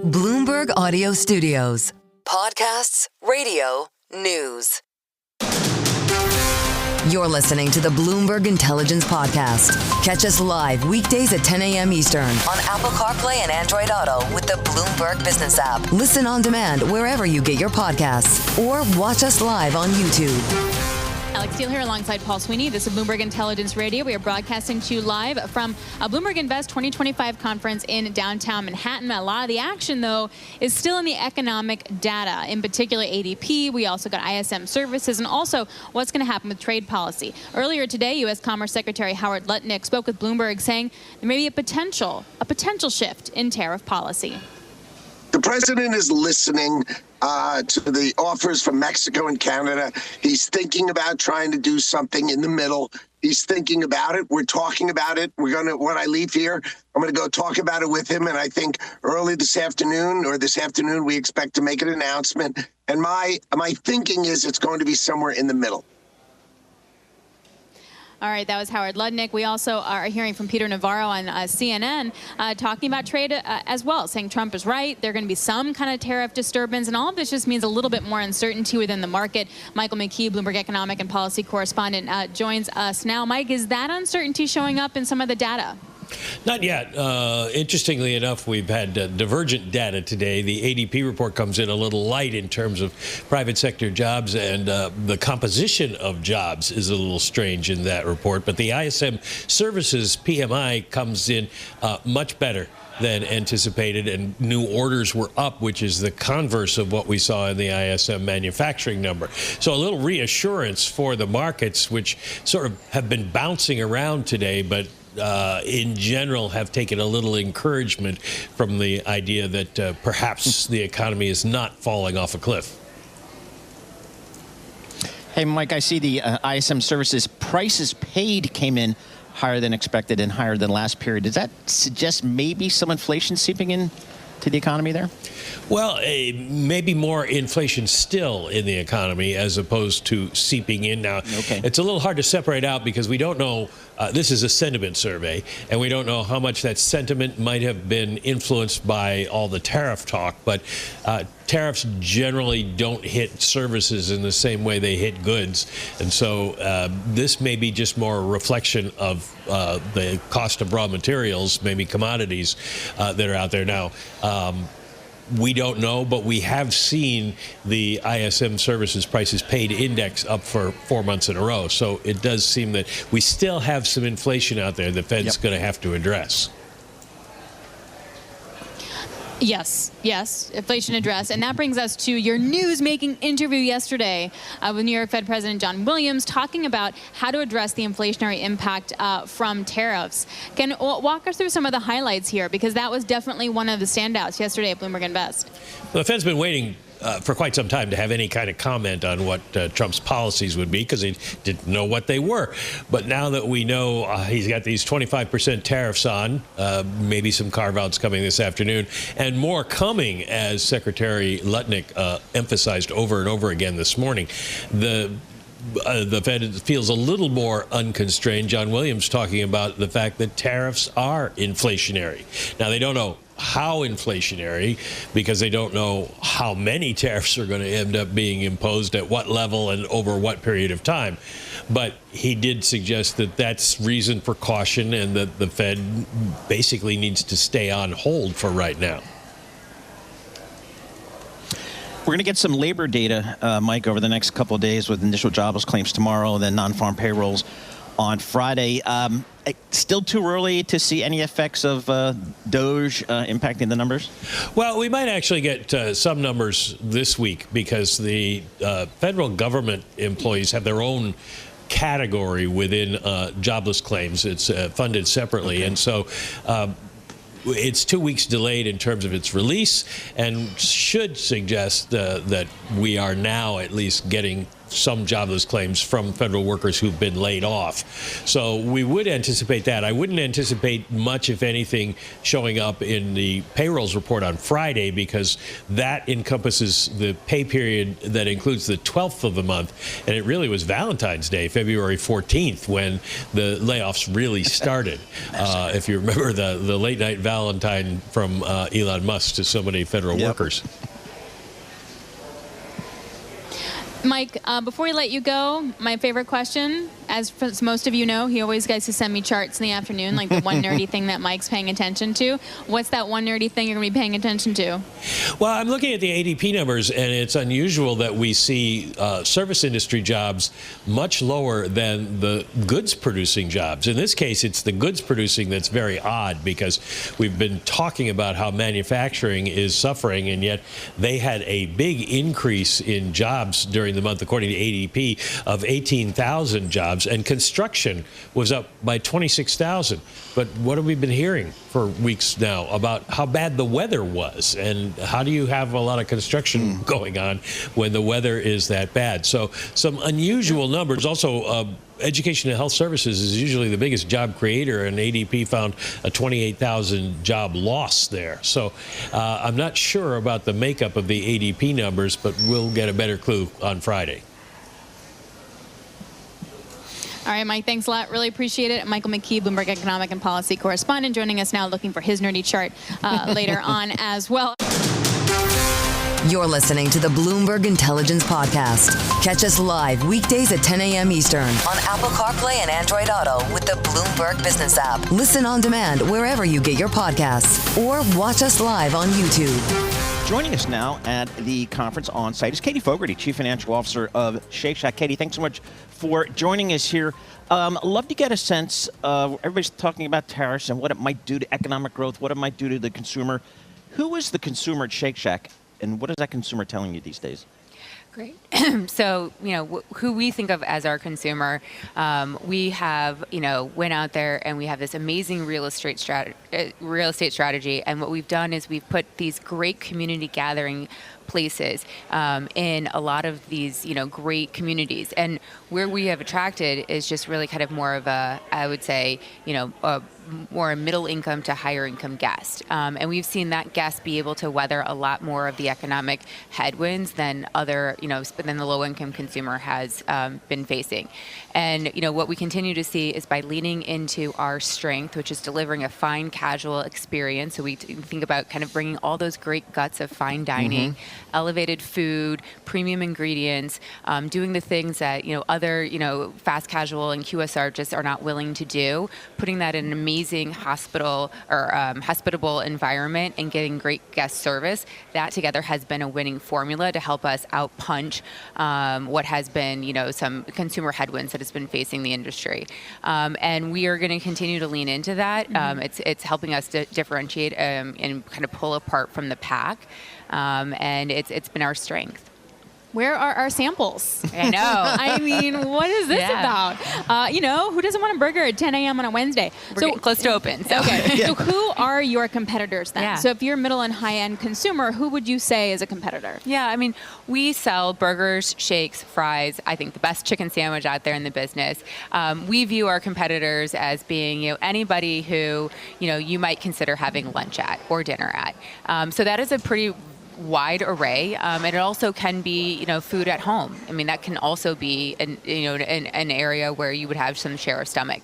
Bloomberg Audio Studios. Podcasts, radio, news. You're listening to the Bloomberg Intelligence Podcast. Catch us live weekdays at 10 a.m. Eastern on Apple CarPlay and Android Auto with the Bloomberg Business app. Listen on demand wherever you get your podcasts or watch us live on YouTube. Alix here alongside Paul Sweeney. This is Bloomberg Intelligence Radio. We are broadcasting to you live from a Bloomberg Invest 2025 conference in downtown Manhattan. A lot of the action, though, is still in the economic data, in particular ADP. We also got ISM services and also what's going to happen with trade policy. Earlier today, U.S. Commerce Secretary Howard Lutnick spoke with Bloomberg saying there may be a potential shift in tariff policy. The president is listening to the offers from Mexico and Canada. He's thinking about trying to do something in the middle. He's thinking about it. We're talking about it. When I leave here, I'm going to go talk about it with him. And I think early this afternoon, we expect to make an announcement. And my thinking is it's going to be somewhere in the middle. All right, that was Howard Lutnick. We also are hearing from Peter Navarro on CNN talking about trade as well, saying Trump is right. There are going to be some kind of tariff disturbance, and all of this just means a little bit more uncertainty within the market. Michael McKee, Bloomberg economic and policy correspondent, joins us now. Mike, is that uncertainty showing up in some of the data? Not yet. Interestingly enough, we've had divergent data today. The ADP report comes in a little light in terms of private sector jobs, and the composition of jobs is a little strange in that report. But the ISM services PMI comes in much better than anticipated, and new orders were up, which is the converse of what we saw in the ISM manufacturing number. So a little reassurance for the markets, which sort of have been bouncing around today, but in general have taken a little encouragement from the idea that perhaps the economy is not falling off a cliff. Hey, Mike, I see the ISM services prices paid came in higher than expected and higher than last period. Does that suggest maybe some inflation seeping in to the economy there? Well, maybe more inflation still in the economy as opposed to seeping in now. Okay. It's a little hard to separate out because we don't know. This is a sentiment survey, and we don't know how much that sentiment might have been influenced by all the tariff talk. But tariffs generally don't hit services in the same way they hit goods. And so this may be just more a reflection of the cost of raw materials, maybe commodities that are out there now. We don't know, but we have seen the ISM services prices paid index up for 4 months in a row. So it does seem that we still have some inflation out there the Fed's going to have to address. Yes, inflation address. And that brings us to your news-making interview yesterday with New York Fed President John Williams talking about how to address the inflationary impact from tariffs. Can walk us through some of the highlights here, because that was definitely one of the standouts yesterday at Bloomberg Invest. Well, the Fed's been waiting for quite some time to have any kind of comment on what Trump's policies would be, because he didn't know what they were. But now that we know he's got these 25% tariffs on, maybe some carve-outs coming this afternoon, and more coming, as Secretary Lutnick emphasized over and over again this morning, the Fed feels a little more unconstrained. John Williams talking about the fact that tariffs are inflationary. Now, they don't know how inflationary, because they don't know how many tariffs are going to end up being imposed at what level and over what period of time. But he did suggest that that's reason for caution, and that the Fed basically needs to stay on hold for right now. We're going to get some labor data, Mike, over the next couple of days, with initial jobless claims tomorrow and then non-farm payrolls on Friday. Still too early to see any effects of DOGE impacting the numbers? Well, we might actually get some numbers this week, because the federal government employees have their own category within jobless claims. It's funded separately. Okay. And so it's 2 weeks delayed in terms of its release, and should suggest that we are now at least getting some jobless claims from federal workers who've been laid off. So we would anticipate that. I wouldn't anticipate much, if anything, showing up in the payrolls report on Friday, because that encompasses the pay period that includes the 12th of the month. And it really was Valentine's Day, February 14th, when the layoffs really started. If you remember the late night Valentine from Elon Musk to so many federal workers. Mike, before we let you go, my favorite question, as most of you know, he always gets to send me charts in the afternoon, like the one nerdy thing that Mike's paying attention to. What's that one nerdy thing you're going to be paying attention to? Well, I'm looking at the ADP numbers, and it's unusual that we see service industry jobs much lower than the goods-producing jobs. In this case, it's the goods-producing that's very odd, because we've been talking about how manufacturing is suffering, and yet they had a big increase in jobs during the month, according to ADP, of 18,000 jobs, and construction was up by 26,000. But what have we been hearing for weeks now about how bad the weather was, and how do you have a lot of construction going on when the weather is that bad? So some unusual numbers. Also, education and health services is usually the biggest job creator, and ADP found a 28,000 job loss there. So I'm not sure about the makeup of the ADP numbers, but we'll get a better clue on Friday. All right, Mike, thanks a lot. Really appreciate it. Michael McKee, Bloomberg Economic and Policy Correspondent, joining us now, looking for his nerdy chart later on as well. You're listening to the Bloomberg Intelligence Podcast. Catch us live weekdays at 10 a.m. Eastern on Apple CarPlay and Android Auto with the Bloomberg Business app. Listen on demand wherever you get your podcasts, or watch us live on YouTube. Joining us now at the conference on site is Katie Fogertey, Chief Financial Officer of Shake Shack. Katie, thanks so much for joining us here. Love to get a sense of, everybody's talking about tariffs and what it might do to economic growth, what it might do to the consumer. Who is the consumer at Shake Shack, and what is that consumer telling you these days? Great. So, who we think of as our consumer, we have, went out there and we have this amazing real estate strategy. And what we've done is we've put these great community gathering places in a lot of these, great communities. And where we have attracted is just really kind of more of a, I would say, a more a middle income to higher income guest. And we've seen that guest be able to weather a lot more of the economic headwinds than other, than the low income consumer has been facing. And, what we continue to see is by leaning into our strength, which is delivering a fine casual experience. So we think about kind of bringing all those great guts of fine dining, elevated food, premium ingredients, doing the things that, other, fast casual and QSR just are not willing to do, putting that in an amazing hospitable environment and getting great guest service. That together has been a winning formula to help us outpunch what has been, some consumer headwinds that has been facing the industry. And we are going to continue to lean into that. It's helping us to differentiate and kind of pull apart from the pack. And it's been our strength. Where are our samples? I know. I mean, what is this about? Who doesn't want a burger at 10 a.m. on a Wednesday? We're getting close to open. So. Okay. So who are your competitors then? Yeah. So if you're a middle and high-end consumer, who would you say is a competitor? Yeah, I mean, we sell burgers, shakes, fries. I think the best chicken sandwich out there in the business. We view our competitors as being, anybody who, you might consider having lunch at or dinner at. So that is a pretty wide array, and it also can be, food at home. I mean, that can also be, an area where you would have some share of stomach.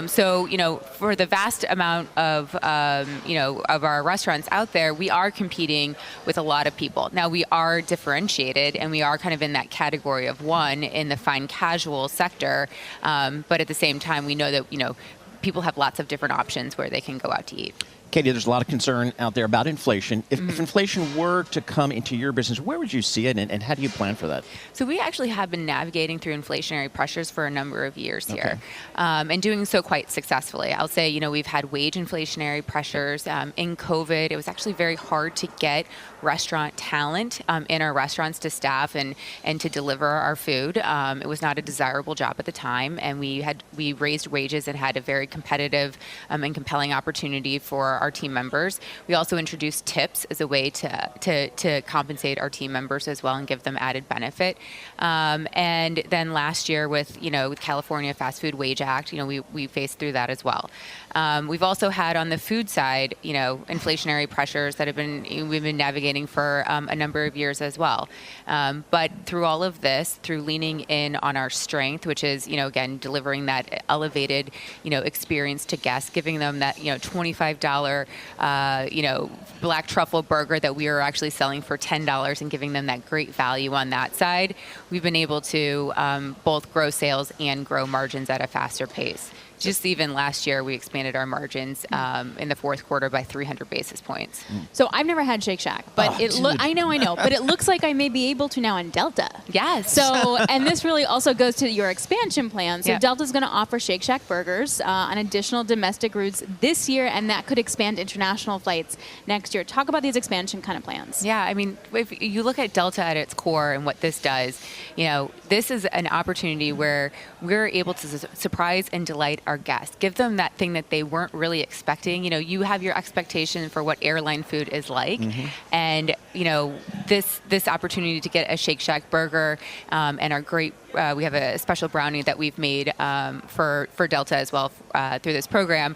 So, for the vast amount of, of our restaurants out there, we are competing with a lot of people. Now, we are differentiated, and we are kind of in that category of one in the fine casual sector. But at the same time, we know that, people have lots of different options where they can go out to eat. Katie, there's a lot of concern out there about inflation. If inflation were to come into your business, where would you see it, and how do you plan for that? So we actually have been navigating through inflationary pressures for a number of years here, and doing so quite successfully. I'll say, we've had wage inflationary pressures. In COVID, it was actually very hard to get restaurant talent in our restaurants to staff and to deliver our food. It was not a desirable job at the time, and we raised wages and had a very competitive and compelling opportunity for our team members. We also introduced tips as a way to compensate our team members as well and give them added benefit. And then last year with California Fast Food Wage Act, we faced through that as well. We've also had on the food side, inflationary pressures that we've been navigating for a number of years as well. But through all of this, through leaning in on our strength, which is, again, delivering that elevated, experience to guests, giving them that, $25, black truffle burger that we are actually selling for $10 and giving them that great value on that side, we've been able to both grow sales and grow margins at a faster pace. Just even last year, we expanded our margins in the fourth quarter by 300 basis points. So I've never had Shake Shack, but I know, but it looks like I may be able to now in Delta. Yes. So, and this really also goes to your expansion plan. So Yeah. Delta's going to offer Shake Shack burgers on additional domestic routes this year, and that could expand international flights next year. Talk about these expansion kind of plans. Yeah, I mean, if you look at Delta at its core and what this does, this is an opportunity where we're able to surprise and delight our guests. Give them that thing that they weren't really expecting. You have your expectation for what airline food is like, and this opportunity to get a Shake Shack burger and our great. We have a special brownie that we've made for Delta as well through this program.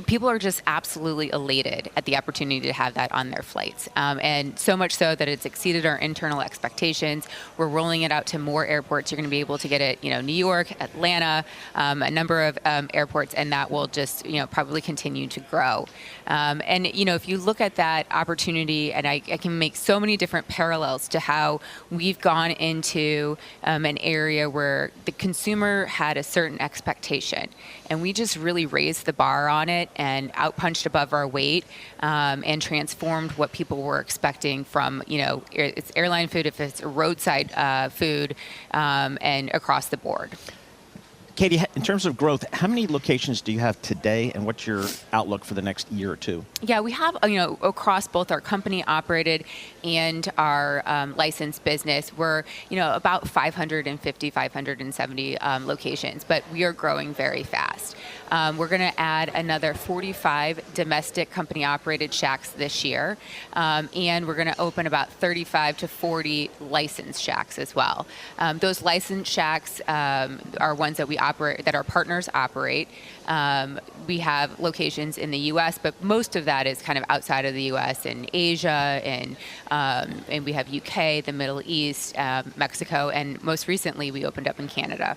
People are just absolutely elated at the opportunity to have that on their flights. And so much so that it's exceeded our internal expectations. We're rolling it out to more airports. You're going to be able to get it, New York, Atlanta, a number of airports, and that will just, probably continue to grow. And, if you look at that opportunity, and I can make so many different parallels to how we've gone into an area where the consumer had a certain expectation, and we just really raised the bar on it and outpunched above our weight and transformed what people were expecting from, it's airline food, if it's roadside food, and across the board. Katie, in terms of growth, how many locations do you have today, and what's your outlook for the next year or two? Yeah, we have, across both our company-operated and our licensed business, we're, about 550, 570 locations, but we are growing very fast. We're going to add another 45 domestic company-operated Shacks this year, and we're going to open about 35 to 40 licensed Shacks as well. Those licensed Shacks are ones that we operate, that our partners operate. We have locations in the U.S., but most of that is kind of outside of the U.S. in Asia, and we have U.K., the Middle East, Mexico, and most recently we opened up in Canada.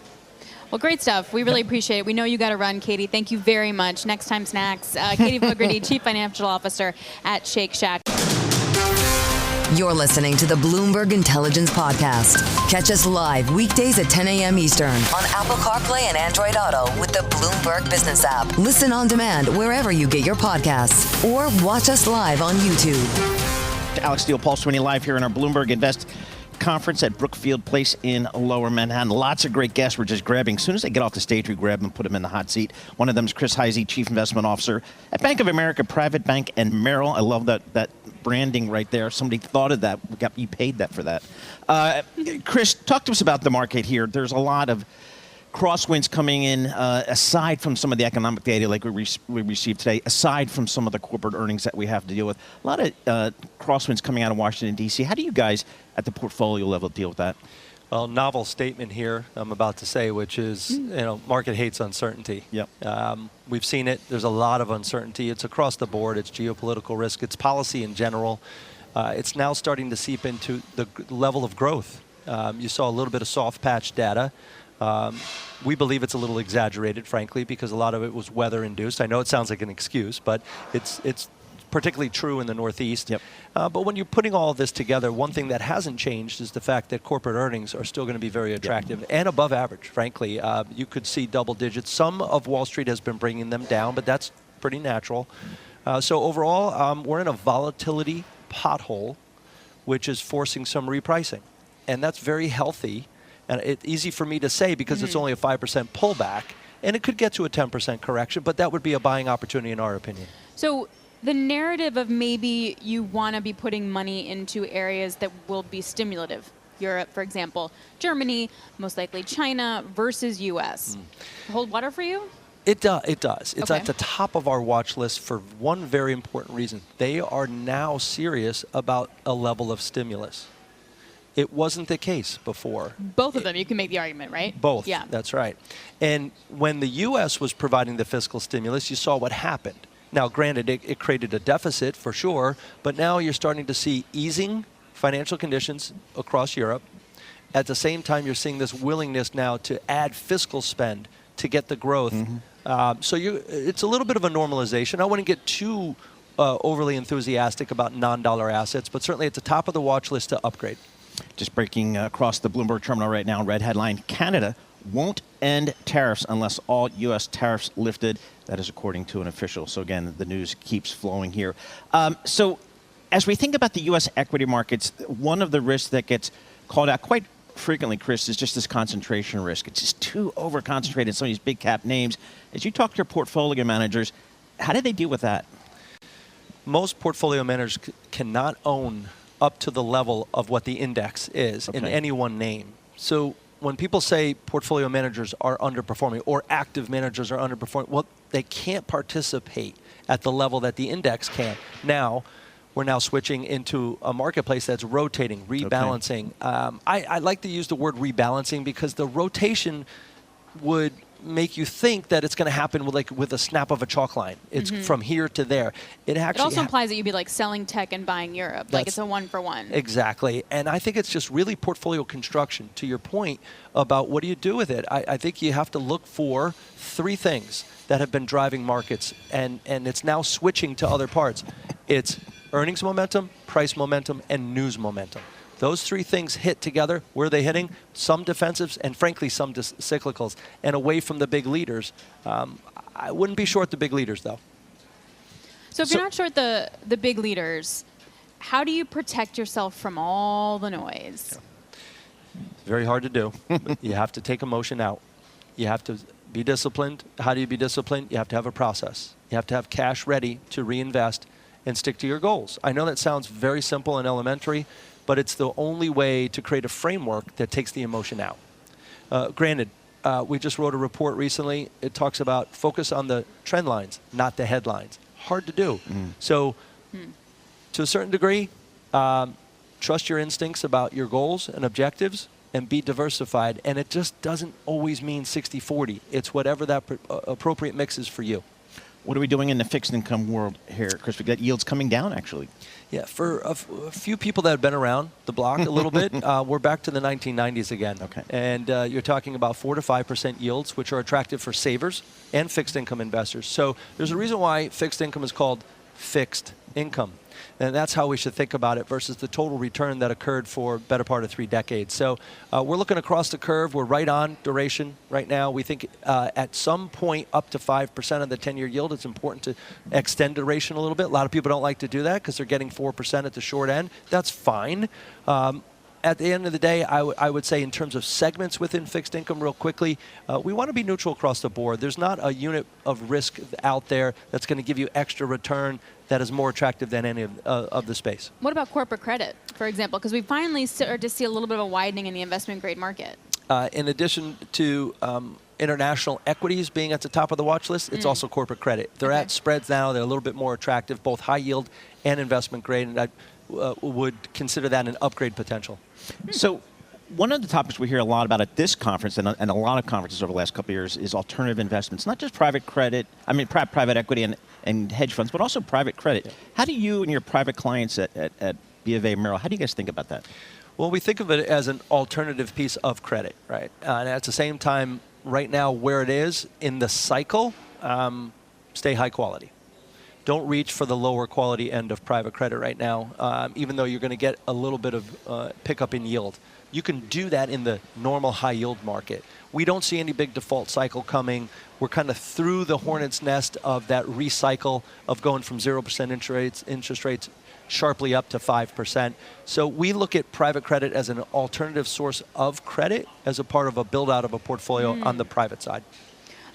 Well, great stuff. We really appreciate it. We know you got to run, Katie. Thank you very much. Next time snacks. Katie Fogertey, Chief Financial Officer at Shake Shack. You're listening to the Bloomberg Intelligence Podcast. Catch us live weekdays at 10 a.m. Eastern on Apple CarPlay and Android Auto with the Bloomberg Business app. Listen on demand wherever you get your podcasts or watch us live on YouTube. Alix Steele, Paul Sweeney, live here in our Bloomberg Invest conference at Brookfield Place in Lower Manhattan. Lots of great guests we're just grabbing. As soon as they get off the stage, we grab them and put them in the hot seat. One of them is Chris Heisey, Chief Investment Officer at Bank of America Private Bank and Merrill. I love that branding right there. Somebody thought of that. You paid that for that. Chris, talk to us about the market here. There's a lot of crosswinds coming in, aside from some of the economic data like we received today, aside from some of the corporate earnings that we have to deal with. A lot of crosswinds coming out of Washington, D.C. How do you guys at the portfolio level deal with that? Well, novel statement here I'm about to say, which is, market hates uncertainty. Yep. We've seen it. There's a lot of uncertainty. It's across the board. It's geopolitical risk. It's policy in general. It's now starting to seep into the level of growth. You saw a little bit of soft patch data. We believe it's a little exaggerated, frankly, because a lot of it was weather-induced. I know it sounds like an excuse, but it's particularly true in the Northeast. Yep. But when you're putting all of this together, one thing that hasn't changed is the fact that corporate earnings are still going to be very attractive and above average, frankly. You could see double digits. Some of Wall Street has been bringing them down, but that's pretty natural. So overall, we're in a volatility pothole, which is forcing some repricing. And that's very healthy. And it's easy for me to say because it's only a 5% pullback, and it could get to a 10% correction, but that would be a buying opportunity in our opinion. So the narrative of maybe you want to be putting money into areas that will be stimulative, Europe, for example, Germany, most likely China versus U.S. Hold water for you? It does. It's Okay. at the top of our watch list for one very important reason. They are now serious about a level of stimulus. It wasn't the case before. Both of them, you can make the argument, right? Both. Yeah. That's right. And when the U.S. was providing the fiscal stimulus, you saw what happened. Now, granted, it created a deficit for sure, but now you're starting to see easing financial conditions across Europe. At the same time, you're seeing this willingness now to add fiscal spend to get the growth. So it's a little bit of a normalization. I wouldn't get too overly enthusiastic about non-dollar assets, but certainly at the top of the watch list to upgrade. Just breaking across the Bloomberg terminal right now, red headline, Canada won't end tariffs unless all U.S. tariffs lifted. That is according to an official. So again, the news keeps flowing here. So as we think about the U.S. equity markets, one of the risks that gets called out quite frequently, Chris, is just this concentration risk. It's just too over-concentrated in some of these big cap names. As you talk to your portfolio managers, how do they deal with that? Most portfolio managers cannot own up to the level of what the index is in any one name. So when people say portfolio managers are underperforming or active managers are underperforming, well, they can't participate at the level that the index can. Now, we're now switching into a marketplace that's rotating, rebalancing. I like to use the word rebalancing because the rotation would make you think that it's going to happen with a snap of a chalk line. It's from here to there. It also implies that you'd be like selling tech and buying Europe. Like it's a one-for-one. Exactly. And I think it's just really portfolio construction. To your point about what do you do with it, I think you have to look for three things that have been driving markets, and it's now switching to other parts. It's earnings momentum, price momentum, and news momentum. Those three things hit together. Where are they hitting? Some defensives and, frankly, some cyclicals. And away from the big leaders. I wouldn't be short the big leaders, though. So if you're not short the big leaders, how do you protect yourself from all the noise? Very hard to do. But you have to take emotion out. You have to be disciplined. How do you be disciplined? You have to have a process. You have to have cash ready to reinvest and stick to your goals. I know that sounds very simple and elementary, but it's the only way to create a framework that takes the emotion out. Granted, we just wrote a report recently. It talks about focus on the trend lines, not the headlines. Hard to do. So to a certain degree, trust your instincts about your goals and objectives and be diversified. And it just doesn't always mean 60-40. It's whatever that appropriate mix is for you. What are we doing in the fixed income world here, Chris? We've got yields coming down, actually. Yeah, for a few people that have been around the block a little bit, we're back to the 1990s again. Okay. And you're talking about 4 to 5% yields, which are attractive for savers and fixed income investors. So there's a reason why fixed income is called fixed income. And that's how we should think about it versus the total return that occurred for better part of 3 decades. So we're looking across the curve. We're right on duration right now. We think at some point up to 5% of the 10-year yield, it's important to extend duration a little bit. A lot of people don't like to do that because they're getting 4% at the short end. That's fine. At the end of the day, I would say in terms of segments within fixed income real quickly, we want to be neutral across the board. There's not a unit of risk out there that's going to give you extra return that is more attractive than any of the space. What about corporate credit, for example? Because we finally started to see a little bit of a widening in the investment grade market. In addition to international equities being at the top of the watch list, it's also corporate credit. They're at spreads now. They're a little bit more attractive, both high yield and investment grade, and I would consider that an upgrade potential. So one of the topics we hear a lot about at this conference and a lot of conferences over the last couple of years is alternative investments, not just private credit, private equity and hedge funds, but also private credit. Yeah. How do you and your private clients at B of A Merrill, how do you guys think about that? Well, we think of it as an alternative piece of credit, right? And at the same time, right now, where it is in the cycle, stay high quality. Don't reach for the lower quality end of private credit right now, even though you're going to get a little bit of pickup in yield. You can do that in the normal high yield market. We don't see any big default cycle coming. We're kind of through the hornet's nest of that recycle of going from 0% interest rates sharply up to 5%. So we look at private credit as an alternative source of credit as a part of a build out of a portfolio on the private side.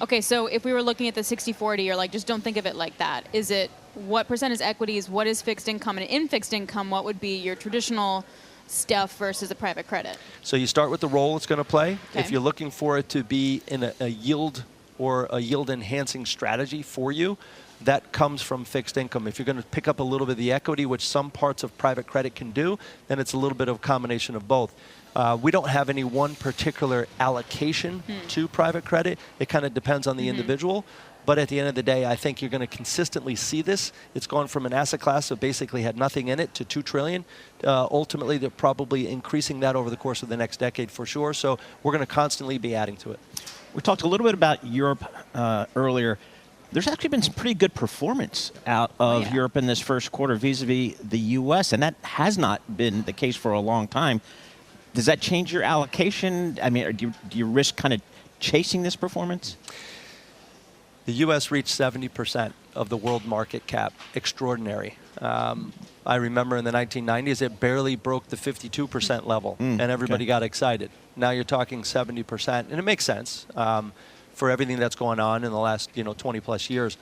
Okay, so if we were looking at the 60-40, or like just don't think of it like that, is it what percent is equities, what is fixed income, and in fixed income, what would be your traditional stuff versus the private credit? So you start with the role it's going to play. Okay. If you're looking for it to be in a yield or a yield-enhancing strategy for you, that comes from fixed income. If you're going to pick up a little bit of the equity, which some parts of private credit can do, then it's a little bit of a combination of both. We don't have any one particular allocation to private credit. It kind of depends on the individual. But at the end of the day, I think you're going to consistently see this. It's gone from an asset class that basically had nothing in it to $2 trillion. Ultimately, they're probably increasing that over the course of the next decade for sure. So we're going to constantly be adding to it. We talked a little bit about Europe earlier. There's actually been some pretty good performance out of Europe in this first quarter vis-a-vis the U.S., and that has not been the case for a long time. Does that change your allocation? I mean, do you risk kind of chasing this performance? The U.S. reached 70% of the world market cap. Extraordinary. I remember in the 1990s, it barely broke the 52% level, and everybody got excited. Now you're talking 70%, and it makes sense for everything that's going on in the last 20-plus years.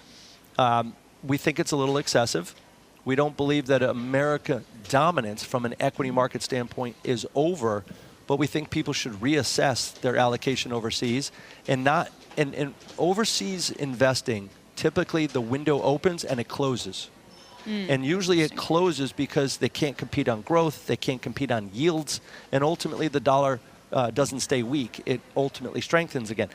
We think it's a little excessive. We don't believe that America dominance from an equity market standpoint is over, but we think people should reassess their allocation overseas and not. And overseas investing, typically the window opens and it closes. And usually it closes because they can't compete on growth, they can't compete on yields, and ultimately the dollar doesn't stay weak. It ultimately strengthens again.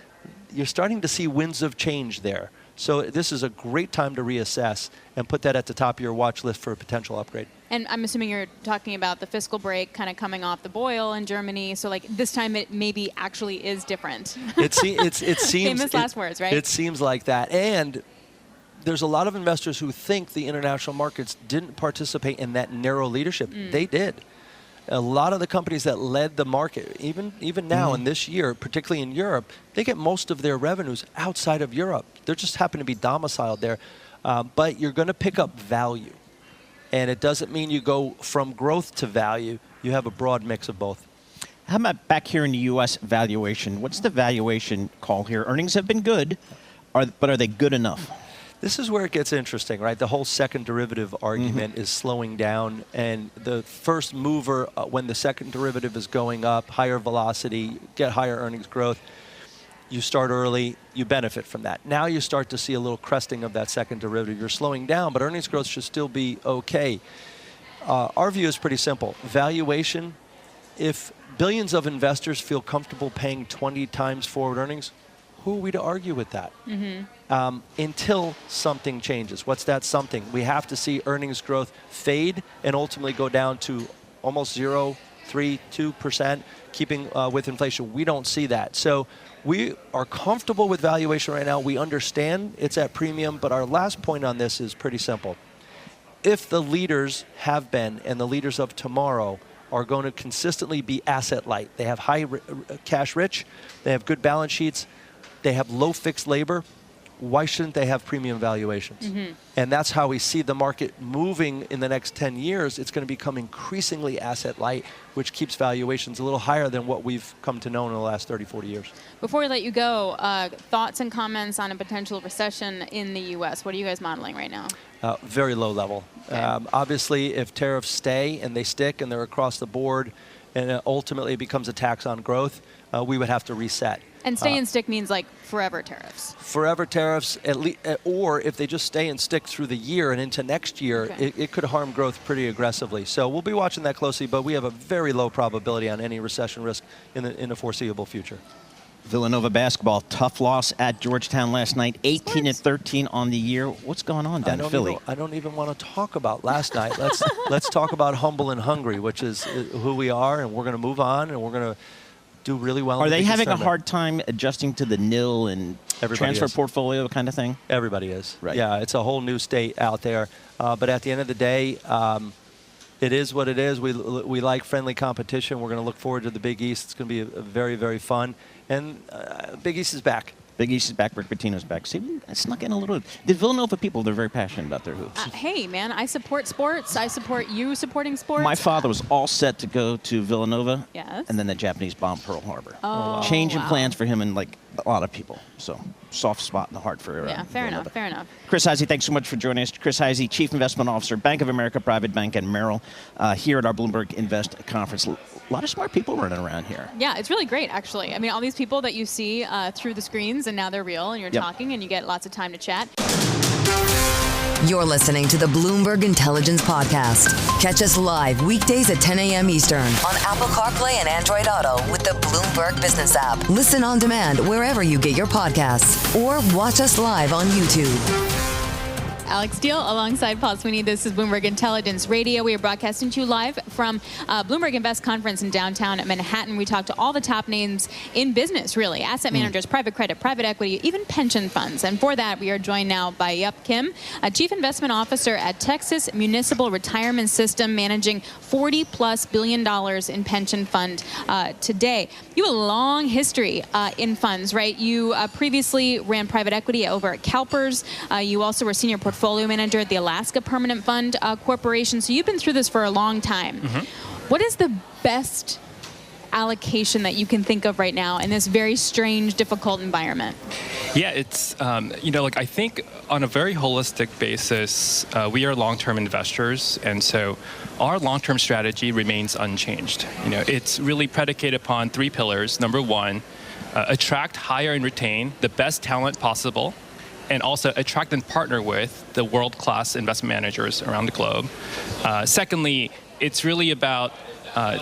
You're starting to see winds of change there. So this is a great time to reassess and put that at the top of your watch list for a potential upgrade. And I'm assuming you're talking about the fiscal break kind of coming off the boil in Germany. So like this time it maybe actually is different. It seems famous last words, right? It seems like that. And there's a lot of investors who think the international markets didn't participate in that narrow leadership. They did. A lot of the companies that led the market, even now in this year, particularly in Europe, they get most of their revenues outside of Europe. They just happen to be domiciled there. But you're going to pick up value. And it doesn't mean you go from growth to value. You have a broad mix of both. How about back here in the U.S. valuation? What's the valuation call here? Earnings have been good, but are they good enough? This is where it gets interesting, right? The whole second derivative argument is slowing down, and the first mover, when the second derivative is going up, higher velocity, get higher earnings growth, you start early, you benefit from that. Now you start to see a little cresting of that second derivative. You're slowing down, but earnings growth should still be okay. Our view is pretty simple. Valuation, if billions of investors feel comfortable paying 20 times forward earnings, who are we to argue with that? Until something changes. What's that something? We have to see earnings growth fade and ultimately go down to almost 0, 3, 2%, keeping with inflation. We don't see that. So we are comfortable with valuation right now. We understand it's at premium, but our last point on this is pretty simple. If the leaders have been, and the leaders of tomorrow are going to consistently be asset light, they have high cash rich, they have good balance sheets, they have low fixed labor, why shouldn't they have premium valuations? And that's how we see the market moving in the next 10 years. It's going to become increasingly asset light, which keeps valuations a little higher than what we've come to know in the last 30, 40 years. Before we let you go, thoughts and comments on a potential recession in the U.S. What are you guys modeling right now? Very low level. Okay. Obviously, if tariffs stay and they stick and they're across the board and ultimately it becomes a tax on growth, we would have to reset. And stay and stick means like forever tariffs. Forever tariffs, at least, or if they just stay and stick through the year and into next year, it could harm growth pretty aggressively. So we'll be watching that closely, but we have a very low probability on any recession risk in the foreseeable future. Villanova basketball, tough loss at Georgetown last night, 18-13 on the year. What's going on down in Philly? I don't even want to talk about last night. Let's talk about humble and hungry, which is who we are, and we're going to move on, and we're going to do really well. Are they having a hard time adjusting to the nil and transfer portfolio kind of thing? Everybody is. Right. Yeah, it's a whole new state out there. But at the end of the day, it is what it is. We like friendly competition. We're going to look forward to the Big East. It's going to be very, very fun. And Big East is back. Big East is back. Rick Pitino's back. See, I snuck in a little. The Villanova people, they're very passionate about their hoops. Hey, man, I support sports. I support you supporting sports. My father was all set to go to Villanova. Yes. And then the Japanese bombed Pearl Harbor. Oh, changing plans for him and like a lot of people. So soft spot in the heart for fair enough. Fair enough. Chris Heisey, thanks so much for joining us. Chris Heisey, Chief Investment Officer, Bank of America Private Bank and Merrill, here at our Bloomberg Invest conference. lot of smart people running around here. Yeah, it's really great, actually. I mean, all these people that you see through the screens, and now they're real, and you're talking, and you get lots of time to chat. You're listening to the Bloomberg Intelligence Podcast. Catch us live weekdays at 10 a.m. Eastern on Apple CarPlay and Android Auto with the Bloomberg Business app. Listen on demand wherever you get your podcasts or watch us live on YouTube. Alix Steele alongside Paul Sweeney. This is Bloomberg Intelligence Radio. We are broadcasting to you live from Bloomberg Invest conference in downtown Manhattan. We talk to all the top names in business, really. Asset managers, private credit, private equity, even pension funds. And for that, we are joined now by Yup Kim, a Chief Investment Officer at Texas Municipal Retirement System, managing $40+ billion in pension fund today. You have a long history in funds, right? You previously ran private equity over at CalPERS. You also were senior portfolio manager at the Alaska Permanent Fund Corporation. So you've been through this for a long time. What is the best allocation that you can think of right now in this very strange, difficult environment? Yeah, it's, I think on a very holistic basis, we are long-term investors. And so our long-term strategy remains unchanged. It's really predicated upon 3 pillars. Number 1, attract, hire, and retain the best talent possible, and also attract and partner with the world-class investment managers around the globe. Secondly, it's really about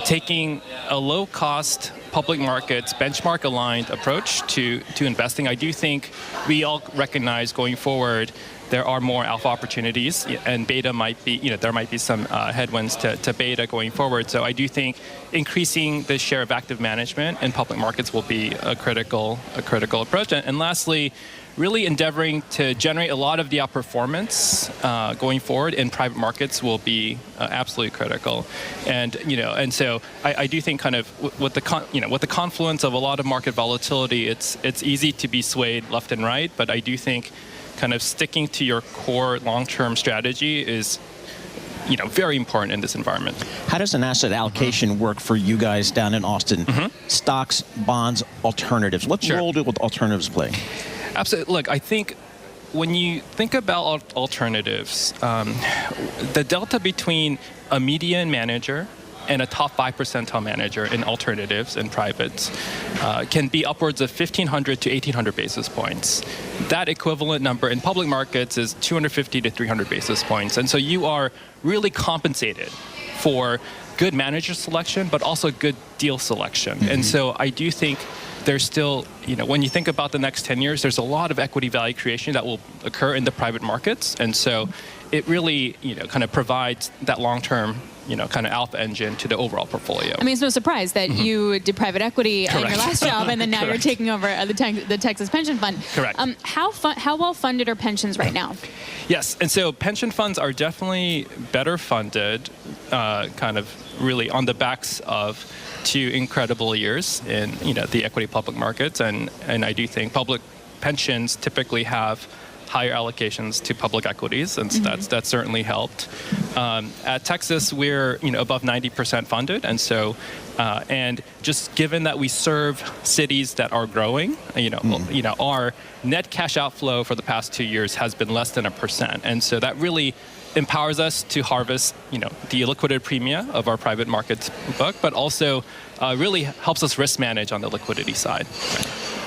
taking a low-cost public markets, benchmark-aligned approach to investing. I do think we all recognize going forward there are more alpha opportunities, and beta might be, there might be some headwinds to beta going forward. So I do think increasing the share of active management in public markets will be a critical approach. And lastly, really endeavoring to generate a lot of the outperformance going forward in private markets will be absolutely critical. And so I do think kind of with the confluence of a lot of market volatility, it's easy to be swayed left and right. But I do think kind of sticking to your core long-term strategy is very important in this environment. How does an asset allocation work for you guys down in Austin? Stocks, bonds, alternatives. What role do alternatives play? Absolutely. Look, I think when you think about alternatives, the delta between a median manager and a top 5 percentile manager in alternatives and privates can be upwards of 1,500 to 1,800 basis points. That equivalent number in public markets is 250 to 300 basis points. And so you are really compensated for good manager selection, but also good deal selection. And so I do think there's still, when you think about the next 10 years, there's a lot of equity value creation that will occur in the private markets. And so it really, kind of provides that long-term, kind of alpha engine to the overall portfolio. I mean, it's no surprise that you did private equity in your last job, and then now you're taking over the Texas Pension Fund. Correct. How well funded are pensions right now? Yes, and so pension funds are definitely better funded, kind of really on the backs of 2 incredible years in the equity public markets, and I do think public pensions typically have higher allocations to public equities, and so that's certainly helped. At Texas, we're above 90% funded, and so and just given that we serve cities that are growing, our net cash outflow for the past 2 years has been less than 1%, and so that really empowers us to harvest, the illiquidity premia of our private markets book, but also really helps us risk manage on the liquidity side.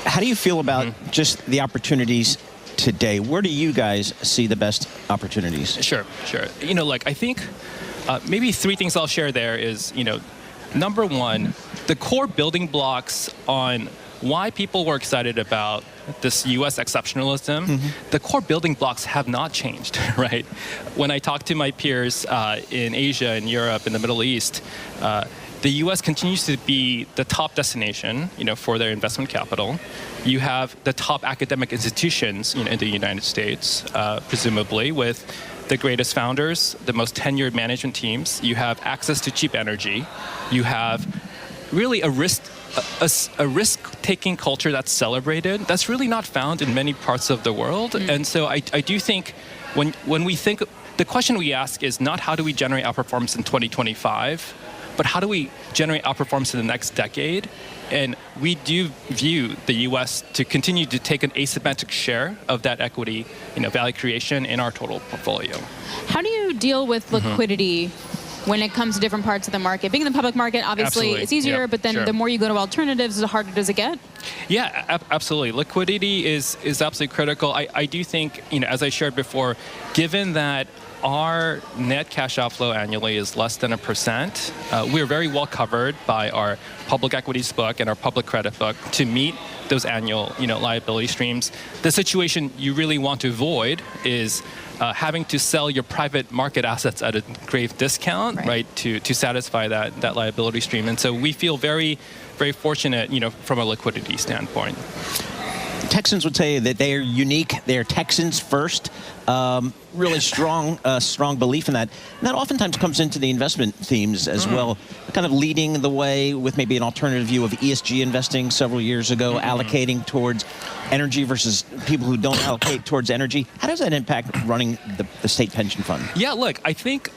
How do you feel about just the opportunities today? Where do you guys see the best opportunities? Sure. I think maybe 3 things I'll share there is, number 1, the core building blocks on why people were excited about this U.S. exceptionalism, the core building blocks have not changed, right? When I talk to my peers in Asia and Europe and the Middle East, the U.S. continues to be the top destination, for their investment capital. You have the top academic institutions, in the United States, presumably, with the greatest founders, the most tenured management teams. You have access to cheap energy. You have really a risk-taking culture that's celebrated. That's really not found in many parts of the world. And so I do think when we think, the question we ask is not how do we generate outperformance in 2025, but how do we generate outperformance in the next decade? And we do view the U.S. to continue to take an asymmetric share of that equity, value creation in our total portfolio. How do you deal with liquidity when it comes to different parts of the market? Being in the public market, obviously, Absolutely. it's easier, Yeah, but then sure. the more you go to alternatives, the harder does it get? Yeah, absolutely. Liquidity is absolutely critical. I do think, as I shared before, given that our net cash outflow annually is less than 1%, we're very well covered by our public equities book and our public credit book to meet those annual, liability streams. The situation you really want to avoid is having to sell your private market assets at a grave discount, right, to satisfy that liability stream. And so we feel very, very fortunate, from a liquidity standpoint. Texans would say that they are unique. They are Texans first. Really strong belief in that. And that oftentimes comes into the investment themes as well. Kind of leading the way with maybe an alternative view of ESG investing several years ago, allocating towards energy versus people who don't allocate towards energy. How does that impact running the state pension fund? Yeah, look, I think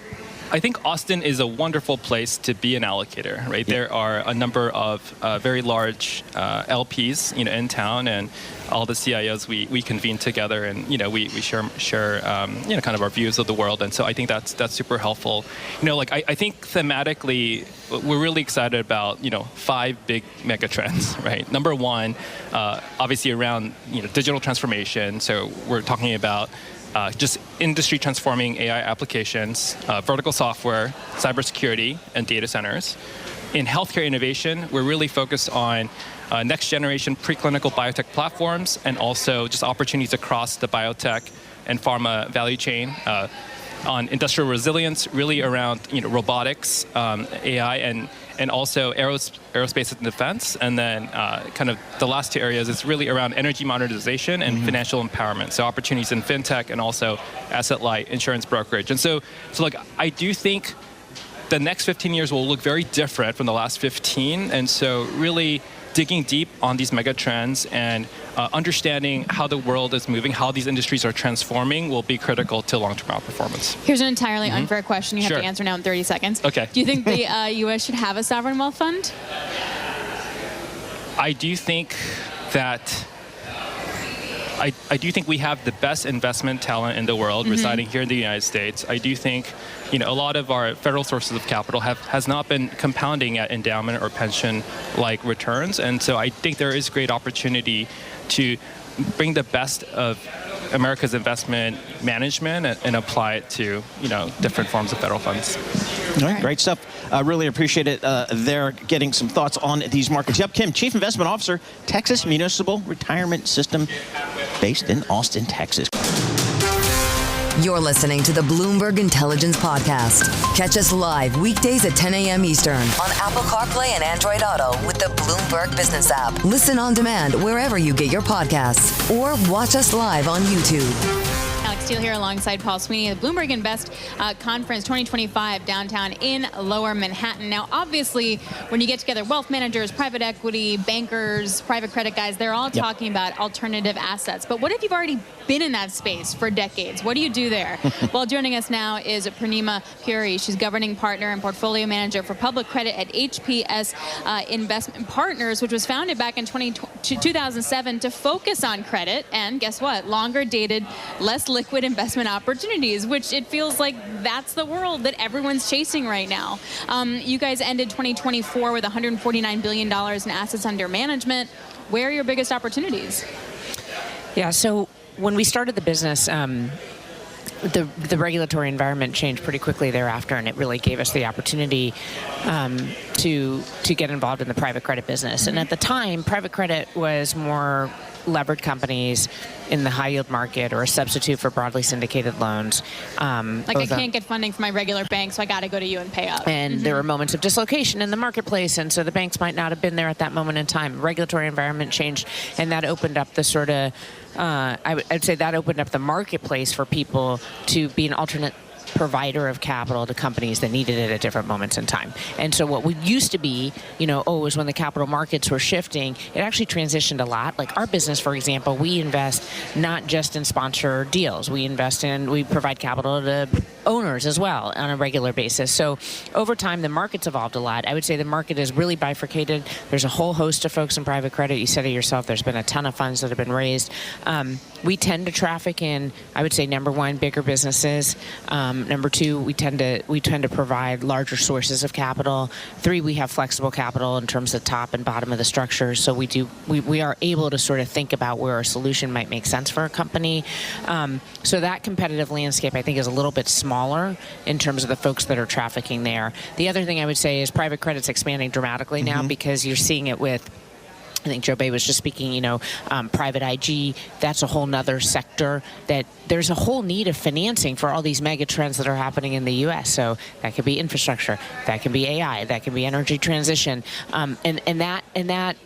Austin is a wonderful place to be an allocator, right? Yep. There are a number of very large LPs, in town, and all the CIOs we convene together, and we share kind of our views of the world, and so I think that's super helpful. I think thematically we're really excited about 5 big mega trends, right? Number one, obviously around digital transformation. So we're talking about just industry transforming AI applications, vertical software, cybersecurity, and data centers. In healthcare innovation, we're really focused on next generation preclinical biotech platforms and also just opportunities across the biotech and pharma value chain. On industrial resilience, really around robotics, AI, and also aerospace and defense. And then kind of the last 2 areas is really around energy modernization and financial empowerment. So opportunities in fintech and also asset-light insurance brokerage. And so like, I do think the next 15 years will look very different from the last 15. And so really digging deep on these mega trends and understanding how the world is moving, how these industries are transforming will be critical to long-term outperformance. Here's an entirely unfair question you have to answer now in 30 seconds. Okay. Do you think the U.S. should have a sovereign wealth fund? I do think that I do think we have the best investment talent in the world residing here in the United States. I do think, a lot of our federal sources of capital has not been compounding at endowment or pension-like returns, and so I think there is great opportunity to bring the best of America's investment management and apply it to, different forms of federal funds. All right, great stuff. I really appreciate it. They're getting some thoughts on these markets. Yep, Kim, Chief Investment Officer, Texas Municipal Retirement System, based in Austin, Texas. You're listening to the Bloomberg Intelligence Podcast. Catch us live weekdays at 10 a.m. Eastern on Apple CarPlay and Android Auto with the Bloomberg Business app. Listen on demand wherever you get your podcasts or watch us live on YouTube. Alix Steele here alongside Paul Sweeney at the Bloomberg Invest Conference 2025 downtown in Lower Manhattan. Now, obviously, when you get together wealth managers, private equity, bankers, private credit guys, they're all talking about alternative assets. But what if you've already been in that space for decades? What do you do there? Well, joining us now is Purnima Puri. She's governing partner and portfolio manager for public credit at HPS Investment Partners, which was founded back in 2007 to focus on credit and, guess what, longer dated, less liquid investment opportunities, which it feels like that's the world that everyone's chasing right now. You guys ended 2024 with $149 billion in assets under management. Where are your biggest opportunities? Yeah, so when we started the business, the regulatory environment changed pretty quickly thereafter, and it really gave us the opportunity to get involved in the private credit business. And at the time, private credit was more levered companies in the high yield market or a substitute for broadly syndicated loans. Like I can't get funding from my regular bank, so I got to go to you and pay up. And there were moments of dislocation in the marketplace, and so the banks might not have been there at that moment in time. Regulatory environment changed, and that opened up the sort of, I'd say that opened up the marketplace for people to be an alternate provider of capital to companies that needed it at different moments in time. And so what we used to be, was when the capital markets were shifting, it actually transitioned a lot. Like our business, for example, we invest not just in sponsor deals. We provide capital to owners as well on a regular basis. So over time, the market's evolved a lot. I would say the market is really bifurcated. There's a whole host of folks in private credit. You said it yourself, there's been a ton of funds that have been raised. We tend to traffic in, I would say, number one, bigger businesses. Number two, we tend to provide larger sources of capital. Three, we have flexible capital in terms of top and bottom of the structure. So we are able to sort of think about where a solution might make sense for a company. So that competitive landscape, I think, is a little bit smaller in terms of the folks that are trafficking there. The other thing I would say is private credit's expanding dramatically now because you're seeing it with, I think Joe Bay was just speaking, private IG, that's a whole nother sector that there's a whole need of financing for all these mega trends that are happening in the U.S. So that could be infrastructure, that can be AI, that can be energy transition. And that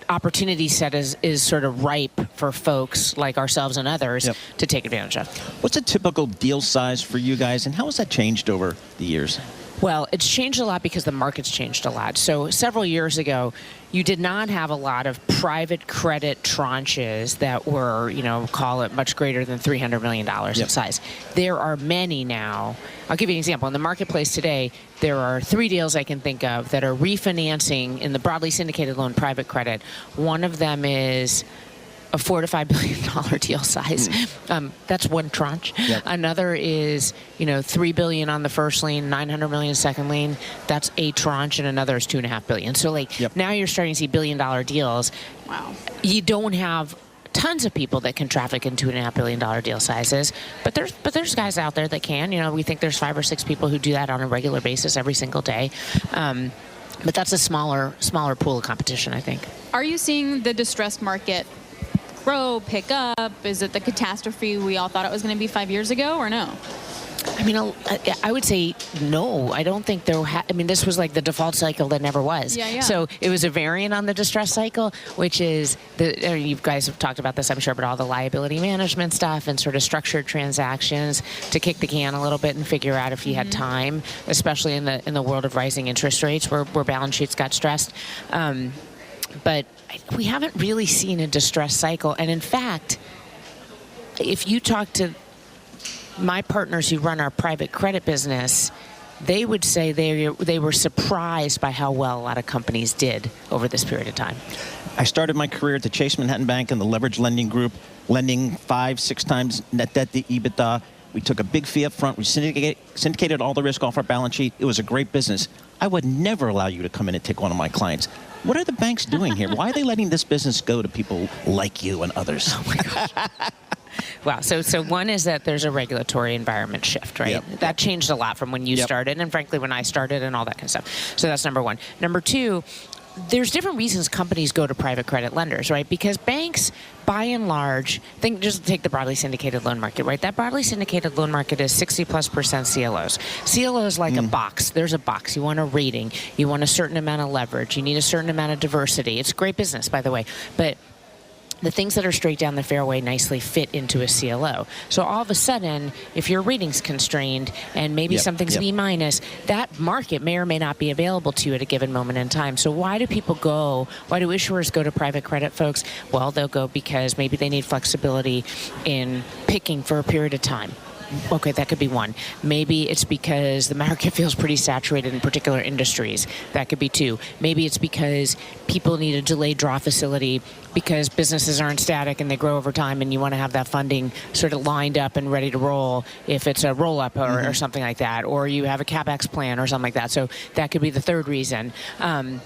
opportunity set is sort of ripe for folks like ourselves and others to take advantage of. What's a typical deal size for you guys, and how has that changed over the years? Well, it's changed a lot because the market's changed a lot. So several years ago, you did not have a lot of private credit tranches that were, call it much greater than $300 million in size. There are many now. I'll give you an example. In the marketplace today, there are 3 deals I can think of that are refinancing in the broadly syndicated loan private credit. One of them is a $4 to $5 billion deal size. That's one tranche. Yep. Another is, $3 billion on the first lien, $900 million second lien. That's a tranche, and another is $2.5 billion. So, now you're starting to see $1 billion deals. Wow. You don't have tons of people that can traffic in $2.5 billion deal sizes, but there's guys out there that can. We think there's 5 or 6 people who do that on a regular basis every single day. But that's a smaller pool of competition, I think. Are you seeing the distressed market grow, pick up? Is it the catastrophe we all thought it was going to be 5 years ago, or no? I mean, I would say no. I don't think this was like the default cycle that never was. Yeah. So it was a variant on the distress cycle, which is, you guys have talked about this, I'm sure, but all the liability management stuff and sort of structured transactions to kick the can a little bit and figure out if you had time, especially in the world of rising interest rates where balance sheets got stressed. But we haven't really seen a distress cycle. And in fact, if you talk to my partners who run our private credit business, they would say they were surprised by how well a lot of companies did over this period of time. I started my career at the Chase Manhattan Bank in the leverage lending group, lending 5-6 times net debt to EBITDA. We took a big fee up front. We syndicated all the risk off our balance sheet. It was a great business. I would never allow you to come in and take one of my clients. What are the banks doing here? Why are they letting this business go to people like you and others? Oh, my gosh. Wow. So one is that there's a regulatory environment shift, right? Yep. That changed a lot from when you started and, frankly, when I started and all that kind of stuff. So that's number one. Number two, there's different reasons companies go to private credit lenders, right? Because banks, by and large, just take the broadly syndicated loan market, right? That broadly syndicated loan market is 60+% CLOs. CLOs like a box. There's a box. You want a rating. You want a certain amount of leverage. You need a certain amount of diversity. It's great business, by the way. But the things that are straight down the fairway nicely fit into a CLO. So all of a sudden, if your rating's constrained and maybe something's B-, that market may or may not be available to you at a given moment in time. So why do issuers go to private credit, folks? Well, they'll go because maybe they need flexibility in picking for a period of time. Okay, that could be one. Maybe it's because the market feels pretty saturated in particular industries. That could be two. Maybe it's because people need a delayed draw facility because businesses aren't static and they grow over time and you want to have that funding sort of lined up and ready to roll if it's a roll-up or something like that. Or you have a CapEx plan or something like that. So that could be the third reason. And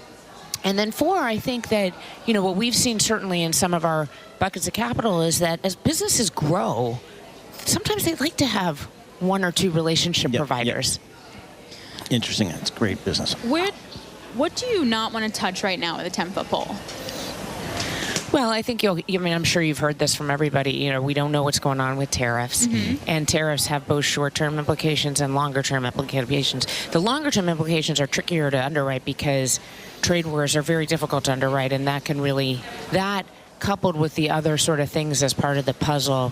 then four, I think that, what we've seen certainly in some of our buckets of capital is that as businesses grow, sometimes they like to have one or two relationship providers. Interesting. That's great business. What do you not want to touch right now with a 10-foot pole? Well, I think I'm sure you've heard this from everybody. We don't know what's going on with tariffs. And tariffs have both short-term implications and longer-term implications. The longer-term implications are trickier to underwrite because trade wars are very difficult to underwrite, and that coupled with the other sort of things as part of the puzzle,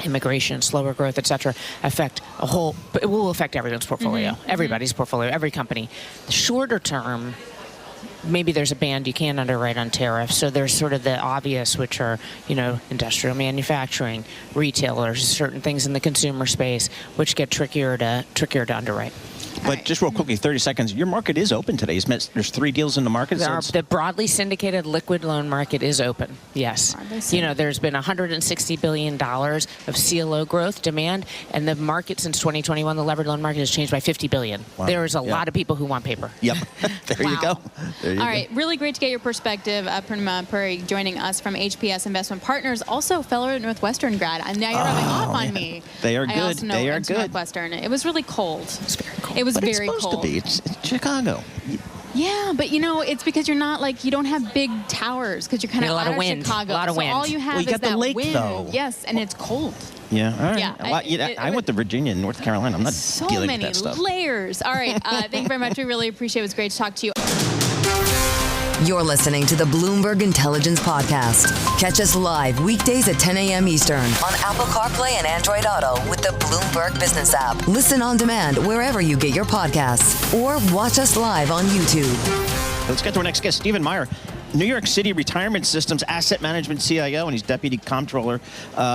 immigration, slower growth, et cetera, it will affect everyone's portfolio, everybody's portfolio, every company. The shorter term, maybe there's a band you can't underwrite on tariffs. So there's sort of the obvious, which are, industrial manufacturing, retailers, certain things in the consumer space, which get trickier to underwrite. But just real quickly, 30 seconds, your market is open today. There's 3 deals in the market. The broadly syndicated liquid loan market is open, yes. There's been $160 billion of CLO growth demand, and the market since 2021, the levered loan market has changed by $50 billion. Wow. There's a lot of people who want paper. Yep. There you go. There you All go. right, really great to get your perspective. Purnima Puri joining us from HPS Investment Partners, also fellow Northwestern grad. And now you're rubbing off on me. They are I good. also know They are into good. Northwestern. It was really cold. It's very cold. It was but very it's supposed cold. to be. It's Chicago. Yeah, but it's because you're not you don't have big towers because you're kind of a lot out of wind. Chicago. A lot of so wind. all you have Well, you is got the that lake, wind. though. Yes, and it's cold. Yeah. All right. Yeah, I went to Virginia and North Carolina. I'm not So dealing many with that stuff. layers. All right, thank you very much. We really appreciate it. It was great to talk to you. You're listening to the Bloomberg Intelligence Podcast. Catch us live weekdays at 10 a.m. Eastern on Apple CarPlay and Android Auto with the Bloomberg Business app. Listen on demand wherever you get your podcasts or watch us live on YouTube. Let's get to our next guest, Stephen Meyer, New York City Retirement Systems Asset Management CIO, and he's Deputy Comptroller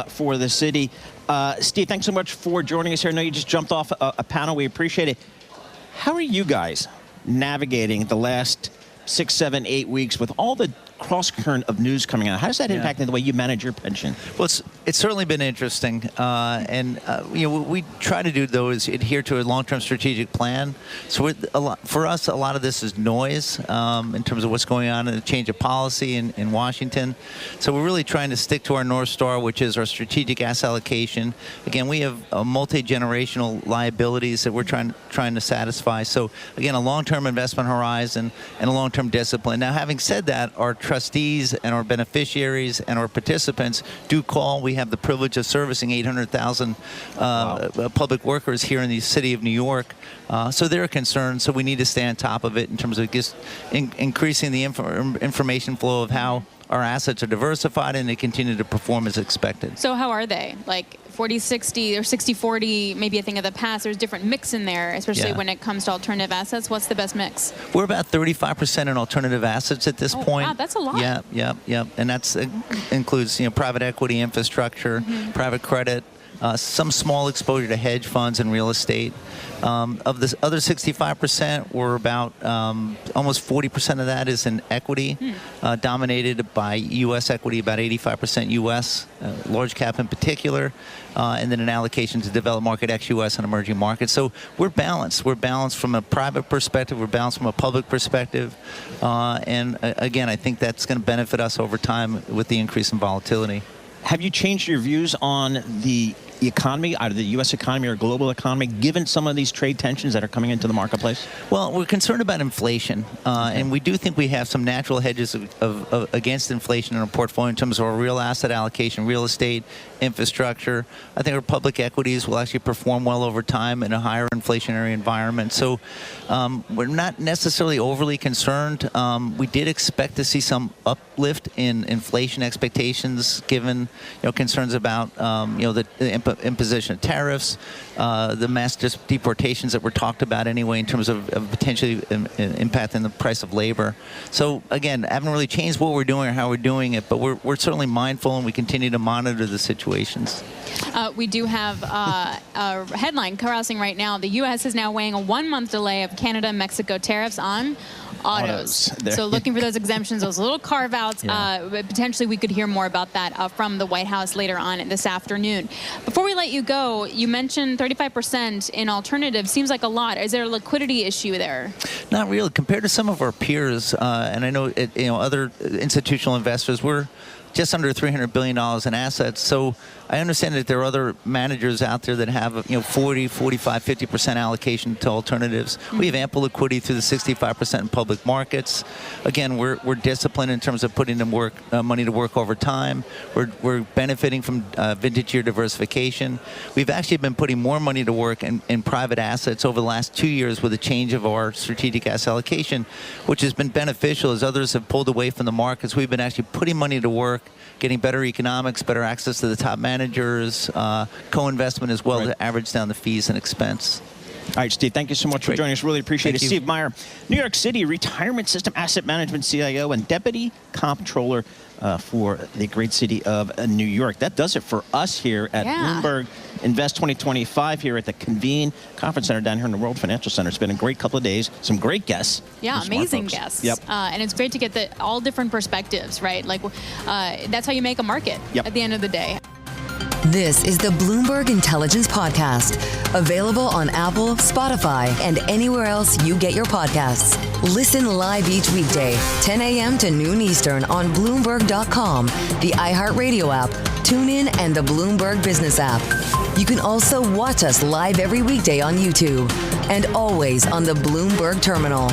for the city. Steve, thanks so much for joining us here. I know you just jumped off a panel. We appreciate it. How are you guys navigating the last 6, 7, 8 weeks with all the cross-current of news coming out? How does that impact the way you manage your pension? Well, it's certainly been interesting. What we try to do, though, is adhere to a long-term strategic plan. So for us, a lot of this is noise in terms of what's going on in the change of policy in Washington. So we're really trying to stick to our North Star, which is our strategic asset allocation. Again, we have multi-generational liabilities that we're trying to satisfy. So, again, a long-term investment horizon and a long-term discipline. Now, having said that, our trustees and our beneficiaries and our participants do call. We have the privilege of servicing 800,000 public workers here in the city of New York. So they're concerned. So we need to stay on top of it in terms of just increasing the information flow of how our assets are diversified and they continue to perform as expected. So how are they? 40-60 or 60-40, maybe a thing of the past. There's different mix in there, especially when it comes to alternative assets. What's the best mix? We're about 35% in alternative assets at this point. Wow, that's a lot. Yeah. And that includes private equity, infrastructure, private credit, some small exposure to hedge funds and real estate. Of this other 65%, we're about almost 40% of that is in equity, dominated by U.S. equity, about 85% U.S., large cap in particular, and then an allocation to developed market ex-U.S. and emerging markets. So we're balanced. We're balanced from a private perspective. We're balanced from a public perspective. And again, I think that's going to benefit us over time with the increase in volatility. Have you changed your views on the economy, either the U.S. economy or global economy, given some of these trade tensions that are coming into the marketplace? Well, we're concerned about inflation, and we do think we have some natural hedges of against inflation in our portfolio in terms of our real asset allocation, real estate, infrastructure. I think our public equities will actually perform well over time in a higher inflationary environment. So we're not necessarily overly concerned. We did expect to see some uplift in inflation expectations, given concerns about the imposition of tariffs, the mass deportations that were talked about anyway in terms of potentially impacting the price of labor. So again, haven't really changed what we're doing or how we're doing it, but we're certainly mindful and we continue to monitor the situations. We do have a headline crossing right now. The U.S. is now weighing a 1-month delay of Canada and Mexico tariffs on autos. So looking for those exemptions, those little carve-outs. Potentially we could hear more about that from the White House later on this afternoon. Before we let you go, you mentioned 35% in alternatives. Seems like a lot. Is there a liquidity issue there? Not really. Compared to some of our peers, and I know other institutional investors, we're just under $300 billion in assets. So I understand that there are other managers out there that have 40, 45, 50% allocation to alternatives. We have ample liquidity through the 65% in public markets. Again, we're disciplined in terms of putting money to work over time. We're benefiting from vintage year diversification. We've actually been putting more money to work in private assets over the last 2 years with a change of our strategic asset allocation, which has been beneficial as others have pulled away from the markets. We've been actually putting money to work, getting better economics, better access to the top managers, co-investment as well to average down the fees and expense. All right, Steve, thank you so much for joining us. Really appreciate it. Steve Meyer, New York City Retirement System Asset Management CIO and Deputy Comptroller for the great city of New York. That does it for us here at Bloomberg Invest 2025 here at the Convene Conference Center down here in the World Financial Center. It's been a great couple of days. Some great guests. Yeah, amazing guests. Yep. And it's great to get all different perspectives, right? Like, that's how you make a market at the end of the day. This is the Bloomberg Intelligence Podcast, available on Apple, Spotify, and anywhere else you get your podcasts. Listen live each weekday, 10 a.m. to noon Eastern on Bloomberg.com, the iHeartRadio app, TuneIn, and the Bloomberg Business app. You can also watch us live every weekday on YouTube and always on the Bloomberg Terminal.